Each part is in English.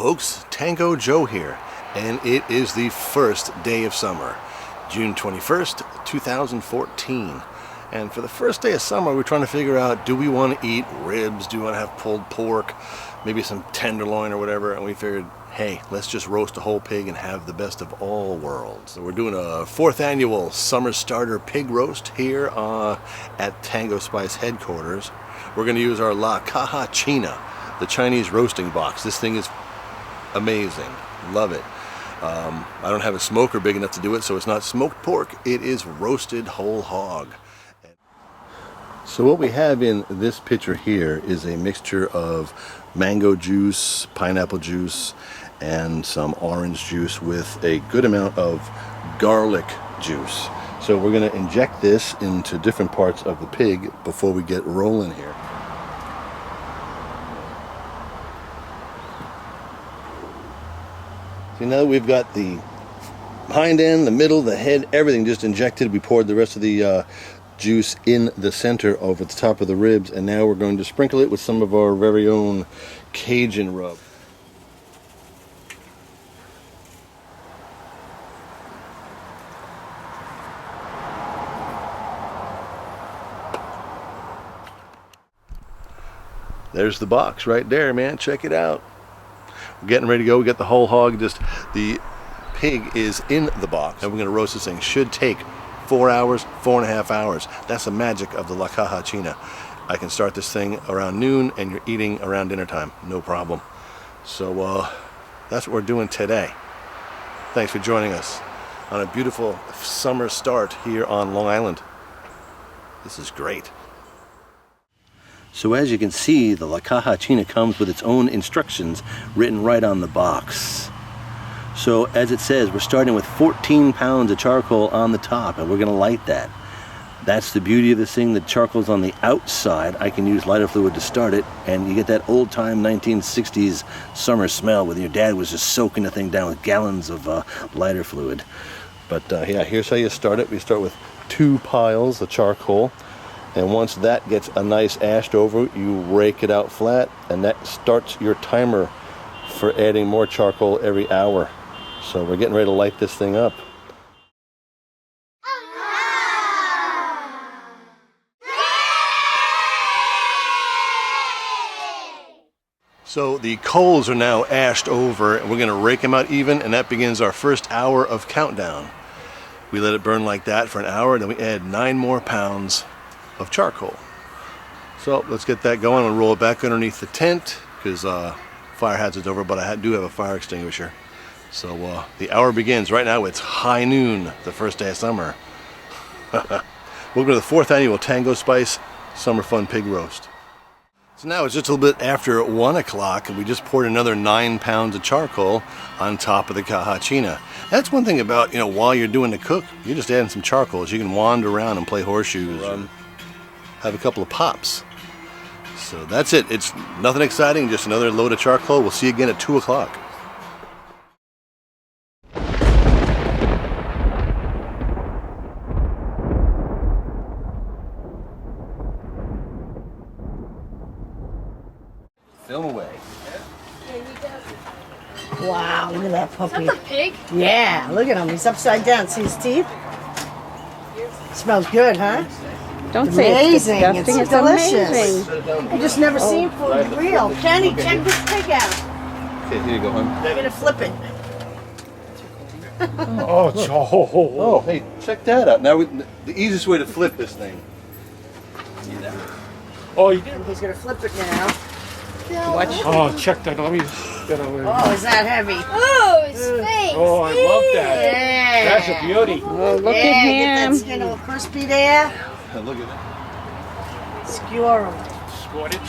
folks, Tango Joe here, and it is the first day of summer, June 21st, 2014. And for the first day of summer, we're trying to figure out, do we want to eat ribs? Do we want to have pulled pork? Maybe some tenderloin or whatever? And we figured, hey, let's just roast a whole pig and have the best of all worlds. So we're doing a 4th annual summer starter pig roast here at Tango Spice headquarters. We're going to use our Caja China, the Chinese roasting box. This thing is amazing. Love it. I don't have a smoker big enough to do it, so it's not smoked pork. It is roasted whole hog. So what we have in this pitcher here is a mixture of mango juice, pineapple juice, and some orange juice with a good amount of garlic juice. So we're going to inject this into different parts of the pig before we get rolling here. So now that we've got the hind end, the middle, the head, everything just injected, we poured the rest of the juice in the center over the top of the ribs, and now we're going to sprinkle it with some of our very own Cajun rub. There's the box right there, man. Check it out. We're getting ready to go. We got the whole hog. Just the pig is in the box, and we're going to roast this thing. Should take 4 hours, 4.5 hours. That's the magic of the Caja China. I can start this thing around noon, and you're eating around dinner time, no problem. So that's what we're doing today. Thanks for joining us on a beautiful summer start here on Long Island. This is great. So as you can see, the Caja China comes with its own instructions written right on the box. So as it says, we're starting with 14 pounds of charcoal on the top, and we're going to light that. That's the beauty of this thing. The charcoal's on the outside. I can use lighter fluid to start it, and you get that old-time 1960s summer smell when your dad was just soaking the thing down with gallons of lighter fluid. But yeah, here's how you start it. We start with 2 piles of charcoal. And once that gets a nice ashed over, you rake it out flat, and that starts your timer for adding more charcoal every hour. So we're getting ready to light this thing up. So the coals are now ashed over, and we're going to rake them out even, and that begins our first hour of countdown. We let it burn like that for an hour, then we add 9 more pounds of charcoal. So let's get that going. I'm gonna roll it back underneath the tent because fire hazard's over, but I do have a fire extinguisher. So the hour begins. Right now it's high noon, the first day of summer. Welcome to the 4th annual Tango Spice Summer Fun Pig Roast. So now it's just a little bit after 1 o'clock, and we just poured another 9 pounds of charcoal on top of the Caja China. That's one thing about, you know, while you're doing the cook, you're just adding some charcoal, so you can wander around and play horseshoes. Have a couple of pops. So that's it. It's nothing exciting, just another load of charcoal. We'll see you again at 2 o'clock. Film away. Wow, look at that puppy. That's a pig? Yeah, look at him. He's upside down. See his teeth? Smells good, huh? Don't say it's disgusting. It's delicious. I just never seen food real. Kenny, check this pig out. Okay, here you go, hon. I'm gonna flip it. Oh, hey, check that out. Now, the easiest way to flip this thing. Oh, you did? He's gonna flip it now. Watch. Oh, check that. Let me get over. Oh, is that heavy? Oh, his face. Oh, I love that. Yeah. That's a beauty. Oh, look Yeah, at get that him. skin all crispy there. Look at that. Skewer him. Squat it.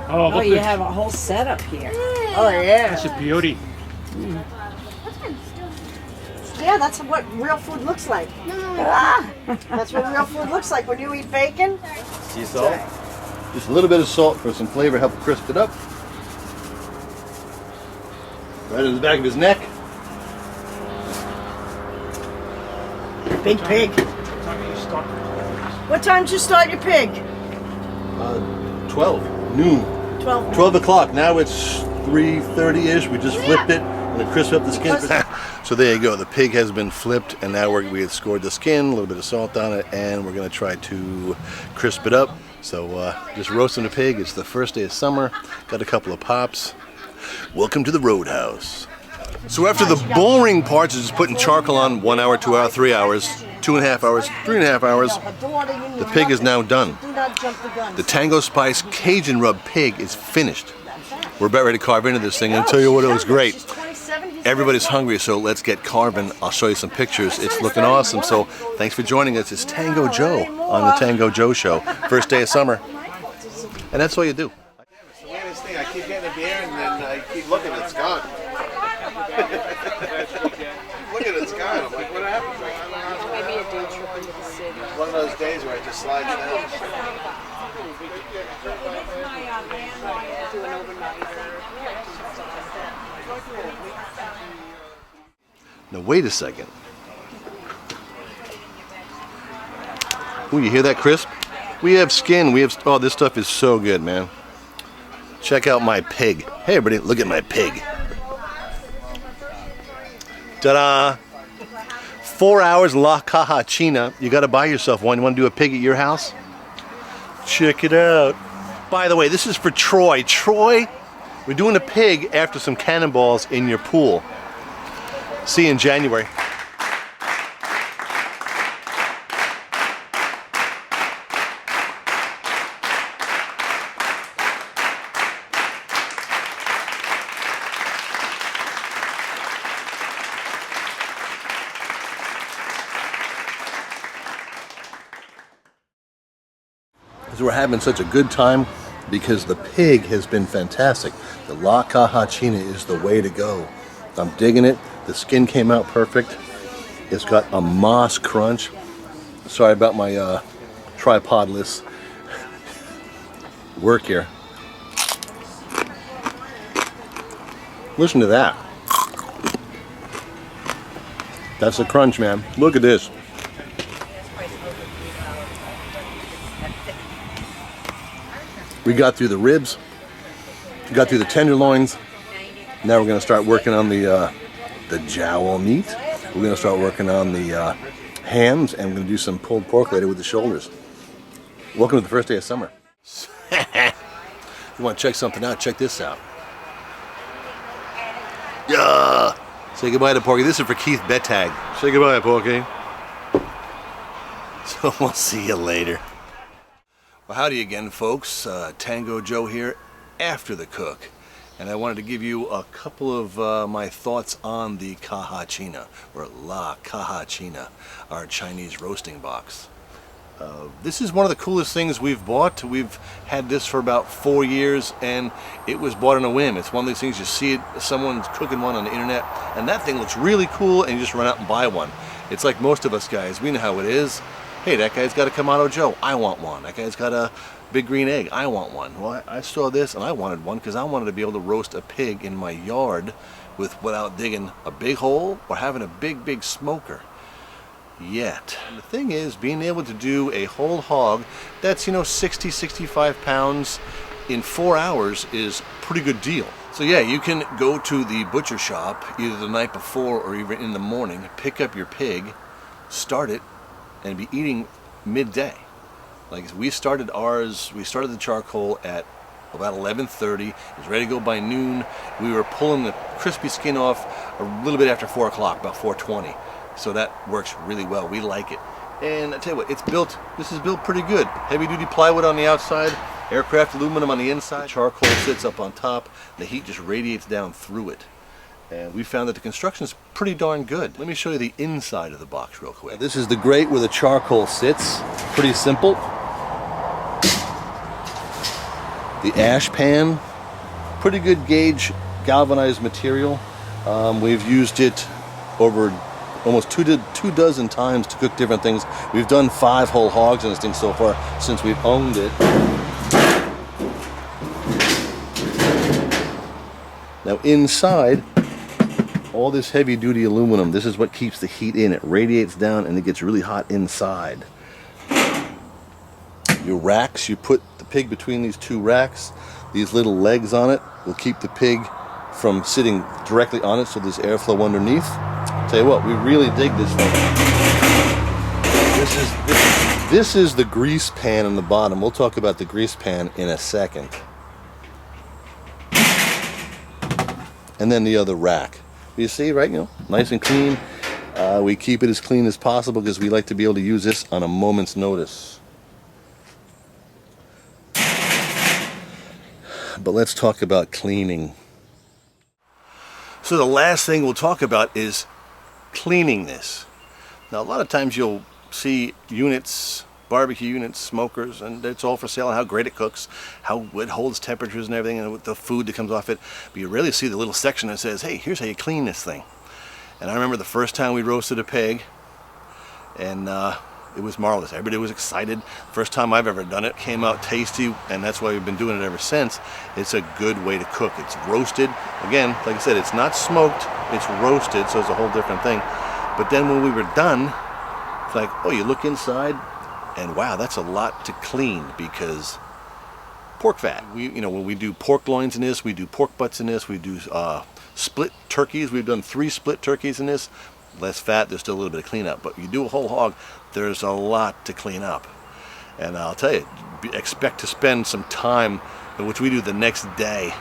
Oh, Oh, look you at have a whole setup here. Oh, yeah. That's a beauty. Yeah, that's what real food looks like. Ah, that's what real food looks like when you eat bacon. Sea salt. Just a little bit of salt for some flavor, help crisp it up. Right in the back of his neck. Big pig. What time did you start your pig? 12 noon. 12. 12 o'clock. Now it's 3:30-ish. We just flipped it and then crisp up the skin. So there you go. The pig has been flipped, and now we have scored the skin, a little bit of salt on it, and we're going to try to crisp it up. So just roasting the pig. It's the first day of summer. Got a couple of pops. Welcome to the Roadhouse. So after the boring parts of just putting charcoal on 1 hour, 2 hours, 3 hours, 2.5 hours, 3.5 hours, the pig is now done. The Tango Spice Cajun Rub pig is finished. We're about ready to carve into this thing, and I'll tell you what, it was great. Everybody's hungry, so let's get carving. I'll show you some pictures. It's looking awesome. So thanks for joining us. It's Tango Joe on the Tango Joe Show. First day of summer. And that's all you do. It's the weirdest thing. I keep getting a beer and then I keep looking, it's gone. Look at it, it's gone. I'm like, what happened? Maybe a day trip into the city. One of those days where it just slides down. Do an overnighter. Now wait a second. Ooh, you hear that crisp? We have skin. Oh, this stuff is so good, man. Check out my pig. Hey everybody, look at my pig. Ta-da! 4 hours in La Caja China. You got to buy yourself one. You want to do a pig at your house? Check it out. By the way, this is for Troy. Troy, we're doing a pig after some cannonballs in your pool. See you in January. So we're having such a good time because the pig has been fantastic. The La Caja China is the way to go. I'm digging it. The skin came out perfect. It's got a moss crunch. Sorry about my tripodless work here. Listen to that. That's a crunch, man. Look at this. We got through the ribs. We got through the tenderloins. Now we're going to start working on the jowl meat. We're going to start working on the hams, and we're going to do some pulled pork later with the shoulders. Welcome to the first day of summer. You want to check something out? Check this out. Yeah. Say goodbye to Porky. This is for Keith Bettag. Say goodbye, Porky. So we'll see you later. Well, howdy again, folks. Tango Joe here, after the cook. And I wanted to give you a couple of my thoughts on the Caja China, or La Caja China, our Chinese roasting box. This is one of the coolest things we've bought. We've had this for about 4 years, and it was bought on a whim. It's one of these things, you see it, someone's cooking one on the internet, and that thing looks really cool, and you just run out and buy one. It's like most of us guys, we know how it is. Hey, that guy's got a Kamado Joe, I want one. That guy's got a big green egg, I want one. Well, I saw this and I wanted one because I wanted to be able to roast a pig in my yard without digging a big hole or having a big smoker yet. And the thing is, being able to do a whole hog that's, 60, 65 pounds in 4 hours is a pretty good deal. So yeah, you can go to the butcher shop either the night before or even in the morning, pick up your pig, start it, and be eating midday. Like we started the charcoal at about 11:30. It was ready to go by noon. We were pulling the crispy skin off a little bit after 4 o'clock, about 4:20. So that works really well. We like it. And I tell you what, this is built pretty good. Heavy duty plywood on the outside, aircraft aluminum on the inside. Charcoal sits up on top. The heat just radiates down through it. And we found that the construction is pretty darn good. Let me show you the inside of the box real quick. This is the grate where the charcoal sits. Pretty simple. The ash pan, pretty good gauge galvanized material. We've used it over almost two dozen times to cook different things. We've done 5 whole hogs in this thing so far since we've owned it. Now inside, all this heavy duty aluminum, this is what keeps the heat in. It radiates down and it gets really hot inside. Your racks, you put the pig between these 2 racks. These little legs on it will keep the pig from sitting directly on it, so there's airflow underneath. Tell you what, we really dig this thing. This is the grease pan on the bottom. We'll talk about the grease pan in a second. And then the other rack. You see, right? You know, nice and clean. We keep it as clean as possible because we like to be able to use this on a moment's notice. But let's talk about cleaning. So the last thing we'll talk about is cleaning this. Now, a lot of times you'll see units, barbecue units, smokers, and it's all for sale, and how great it cooks, how it holds temperatures and everything, and with the food that comes off it. But you rarely see the little section that says, hey, here's how you clean this thing. And I remember the first time we roasted a pig, and it was marvelous. Everybody was excited. First time I've ever done it. Came out tasty, and that's why we've been doing it ever since. It's a good way to cook. It's roasted. Again, like I said, it's not smoked, it's roasted, so it's a whole different thing. But then when we were done, it's like, oh, you look inside, and wow, that's a lot to clean, because pork fat. When we do pork loins in this, we do pork butts in this, we do split turkeys. We've done 3 split turkeys in this. Less fat, there's still a little bit of cleanup, but you do a whole hog, there's a lot to clean up. And I'll tell you, expect to spend some time, which we do the next day.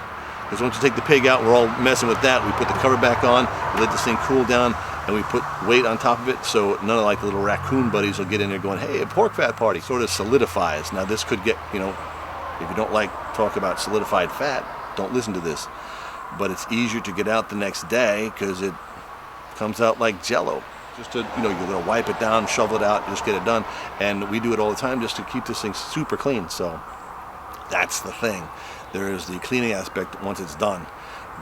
Because once you take the pig out, we're all messing with that. We put the cover back on, we let this thing cool down, and we put weight on top of it, so none of like the little raccoon buddies will get in there going, hey, a pork fat party. Sort of solidifies. Now this could get, if you don't like talk about solidified fat, don't listen to this. But it's easier to get out the next day because it comes out like Jello. Just to, you're gonna wipe it down, shovel it out, just get it done. And we do it all the time just to keep this thing super clean. So that's the thing. There is the cleaning aspect once it's done.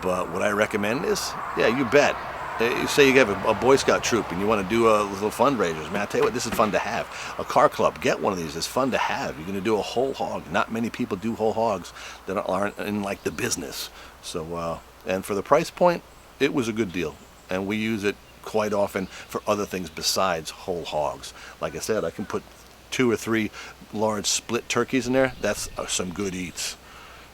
But what I recommend is, yeah, you bet. You say you have a Boy Scout troop and you want to do a little fundraisers. Man, I tell you what, this is fun to have. A car club, get one of these. It's fun to have. You're going to do a whole hog. Not many people do whole hogs that aren't in like the business. So, and for the price point, it was a good deal. And we use it quite often for other things besides whole hogs. Like I said, I can put 2 or 3 large split turkeys in there. That's some good eats.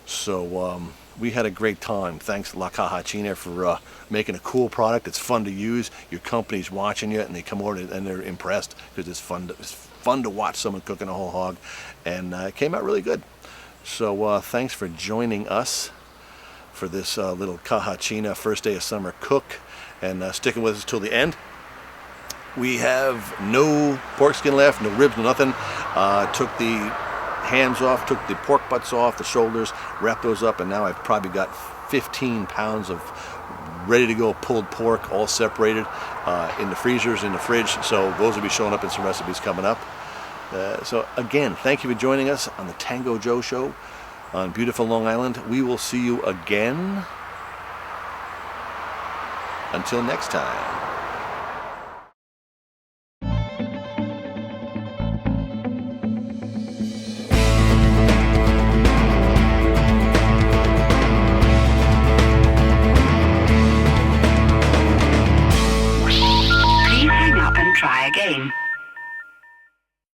So we had a great time. Thanks to La Caja China for making a cool product. It's fun to use. Your company's watching you, and they come over and they're impressed because it's fun to watch someone cooking a whole hog, and it came out really good. So thanks for joining us for this little Caja China first day of summer cook, and sticking with us till the end. We have no pork skin left, no ribs, no nothing. Took the hams off, took the pork butts off, the shoulders, wrapped those up, and now I've probably got 15 pounds of ready to go pulled pork, all separated in the freezers, in the fridge. So those will be showing up in some recipes coming up. So again, thank you for joining us on the Tango Joe Show on beautiful Long Island. We will see you again. Until next time.